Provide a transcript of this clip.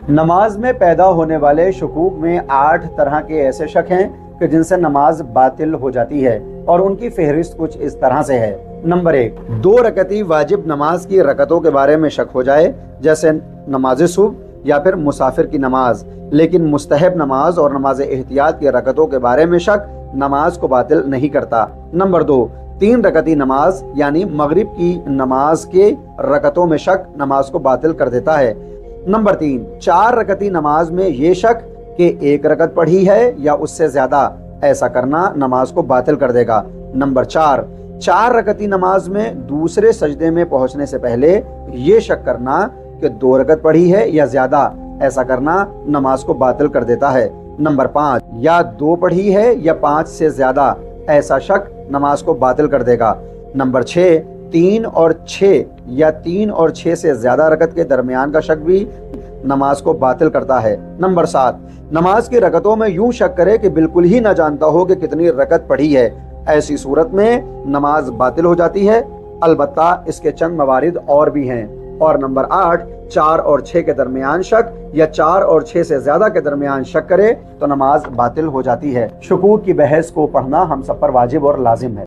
नमाज में पैदा होने वाले शुकूक में 8 तरह के ऐसे शक हैं कि जिनसे नमाज बातिल हो जाती है और उनकी फहरिस्त कुछ इस तरह से है। नंबर 1, 2 रकती वाजिब नमाज की रकतों के बारे में शक हो जाए, जैसे नमाज सुबह या फिर मुसाफिर की नमाज, लेकिन मुस्तहब नमाज और नमाज एहतियात की रकतों के बारे में शक नमाज को बातिल नहीं करता। नंबर 2, 3 रकती नमाज यानी मगरिब की नमाज के रकतों में शक नमाज को बातिल कर देता है। नंबर 3, 4 रकती नमाज में ये शक कि 1 रकत पढ़ी है या उससे ज्यादा, ऐसा करना नमाज को बातिल कर देगा। नंबर 4, 4 रकती नमाज में दूसरे सजदे में पहुंचने से पहले ये शक करना कि 2 रकत पढ़ी है या ज्यादा, ऐसा करना नमाज को बातिल कर देता है। नंबर 5, या 2 पढ़ी है या 5 से ज्यादा, ऐसा शक नमाज को बातिल कर देगा। नंबर 6, 3 और 6 या 3 और 6 से ज्यादा रकत के दरमियान का शक भी नमाज को बातिल करता है। नंबर 7, नमाज की रकतों में यूं शक करे कि बिल्कुल ही न जानता हो कि कितनी रकत पढ़ी है, ऐसी सूरत में नमाज बातिल हो जाती है। अलबत्ता इसके चंद मवारिद और भी हैं। और नंबर 8, 4 और 6 के दरमियान शक या 4 और 6 से ज्यादा के दरमियान शक करे तो नमाज बातिल हो जाती है। शुकूक की बहस को पढ़ना हम सब पर वाजिब और लाजिम है।